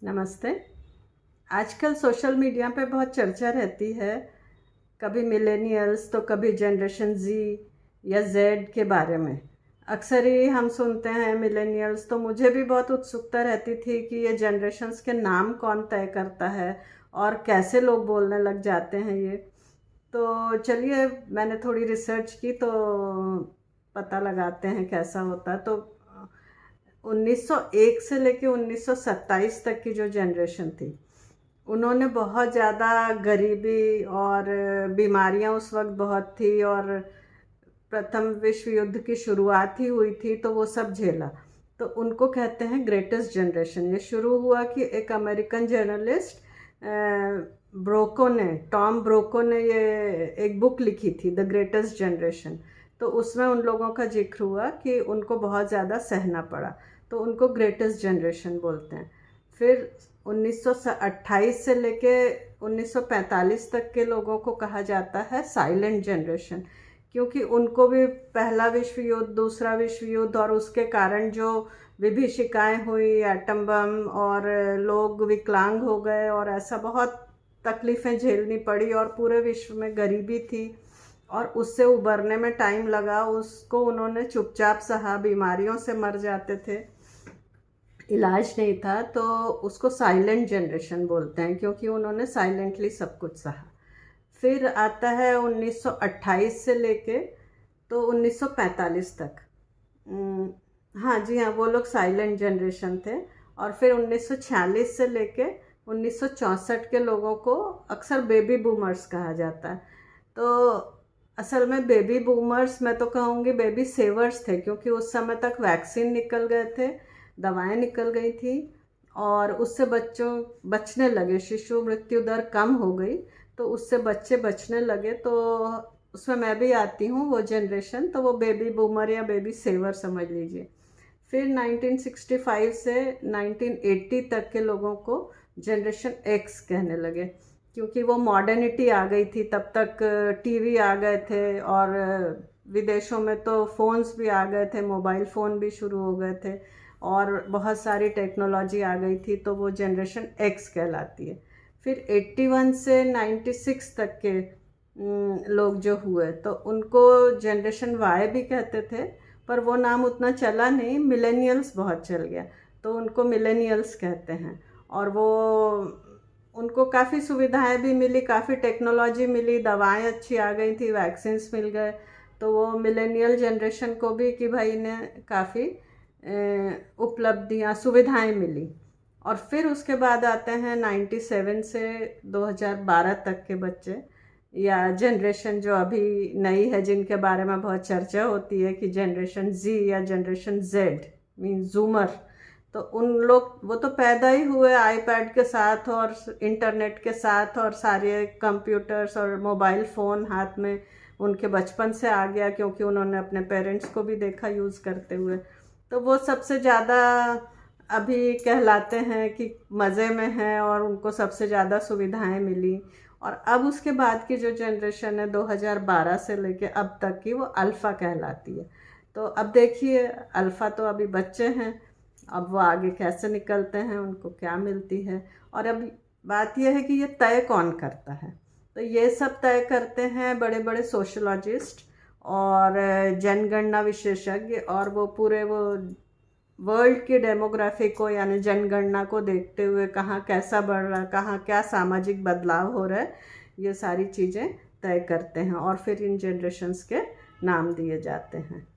नमस्ते। आजकल social media पे बहुत चर्चा रहती है, कभी मिलेनियल्स तो कभी जनरेशन ज़ी या ज़ेड के बारे में। अक्सर ही हम सुनते हैं मिलेनियल्स, तो मुझे भी बहुत उत्सुकता रहती थी कि ये जनरेशन्स के नाम कौन तय करता है और कैसे लोग बोलने लग जाते हैं ये। तो चलिए, मैंने थोड़ी रिसर्च की तो पता लगाते हैं कैसा होता है। तो 1901 से लेके 1927 तक की जो जनरेशन थी, उन्होंने बहुत ज़्यादा गरीबी और बीमारियां उस वक्त बहुत थी, और प्रथम विश्व युद्ध की शुरुआत ही हुई थी, तो वो सब झेला। तो उनको कहते हैं ग्रेटेस्ट जनरेशन। ये शुरू हुआ कि एक अमेरिकन जर्नलिस्ट ब्रोको ने, टॉम ब्रोको ने ये एक बुक लिखी थी, द ग्रेटेस्ट जनरेशन। तो उसमें उन लोगों का जिक्र हुआ कि उनको बहुत ज़्यादा सहना पड़ा, तो उनको ग्रेटेस्ट जनरेशन बोलते हैं। फिर 1928 से लेके 1945 तक के लोगों को कहा जाता है साइलेंट जनरेशन, क्योंकि उनको भी पहला विश्व युद्ध, दूसरा विश्व युद्ध और उसके कारण जो विभीषिकाएं हुई, एटम बम, और लोग विकलांग हो गए, और ऐसा बहुत तकलीफ़ें झेलनी पड़ी, और पूरे विश्व में गरीबी थी और उससे उबरने में टाइम लगा। उसको उन्होंने चुपचाप सहा, बीमारियों से मर जाते थे, इलाज नहीं था, तो उसको साइलेंट जनरेशन बोलते हैं, क्योंकि उन्होंने साइलेंटली सब कुछ सहा। फिर आता है 1928 से लेके तो 1945 तक। हाँ जी, हाँ, वो लोग साइलेंट जनरेशन थे। और फिर 1946 से लेके 1964 के लोगों को अक्सर बेबी बूमर्स कहा जाता है। तो असल में बेबी बूमर्स, मैं तो कहूँगी बेबी सेवर्स थे, क्योंकि उस समय तक वैक्सीन निकल गए थे, दवाएं निकल गई थी, और उससे बच्चों बचने लगे, शिशु मृत्यु दर कम हो गई, तो उससे बच्चे बचने लगे। तो उसमें मैं भी आती हूँ, वो जनरेशन, तो वो बेबी बूमर या बेबी सेवर समझ लीजिए। फिर 1965 से 1980 तक के लोगों को जनरेशन एक्स कहने लगे, क्योंकि वो मॉडर्निटी आ गई थी, तब तक टीवी आ गए थे, और विदेशों में तो फ़ोन्स भी आ गए थे, मोबाइल फ़ोन भी शुरू हो गए थे, और बहुत सारी टेक्नोलॉजी आ गई थी, तो वो जनरेशन एक्स कहलाती है। फिर 81 से 96 तक के लोग जो हुए, तो उनको जनरेशन वाई भी कहते थे, पर वो नाम उतना चला नहीं, मिलेनियल्स बहुत चल गया, तो उनको मिलेनियल्स कहते हैं। और वो उनको काफ़ी सुविधाएं भी मिली, काफ़ी टेक्नोलॉजी मिली, दवाएं अच्छी आ गई थी, वैक्सीन्स मिल गए, तो वो मिलेनियल जनरेशन को भी कि भाई ने काफ़ी उपलब्धियां, सुविधाएं मिली। और फिर उसके बाद आते हैं 97 से 2012 तक के बच्चे, या जनरेशन जो अभी नई है, जिनके बारे में बहुत चर्चा होती है कि जनरेशन जी या जनरेशन जेड, मीन जूमर। तो उन लोग, वो तो पैदा ही हुए आईपैड के साथ और इंटरनेट के साथ, और सारे कंप्यूटर्स और मोबाइल फ़ोन हाथ में उनके बचपन से आ गया, क्योंकि उन्होंने अपने पेरेंट्स को भी देखा यूज़ करते हुए। तो वो सबसे ज़्यादा अभी कहलाते हैं कि मज़े में हैं, और उनको सबसे ज़्यादा सुविधाएं मिली। और अब उसके बाद की जो जनरेशन है 2012 से लेके अब तक की, वो अल्फ़ा कहलाती है। तो अब देखिए, अल्फ़ा तो अभी बच्चे हैं, अब वो आगे कैसे निकलते हैं, उनको क्या मिलती है। और अब बात यह है कि ये तय कौन करता है, तो ये सब तय करते हैं बड़े बड़े सोशलॉजिस्ट और जनगणना विशेषज्ञ, और वो पूरे वो वर्ल्ड की डेमोग्राफी को, यानी जनगणना को देखते हुए कहाँ कैसा बढ़ रहा है, कहाँ क्या सामाजिक बदलाव हो रहा है, ये सारी चीज़ें तय करते हैं, और फिर इन जनरेशन्स के नाम दिए जाते हैं।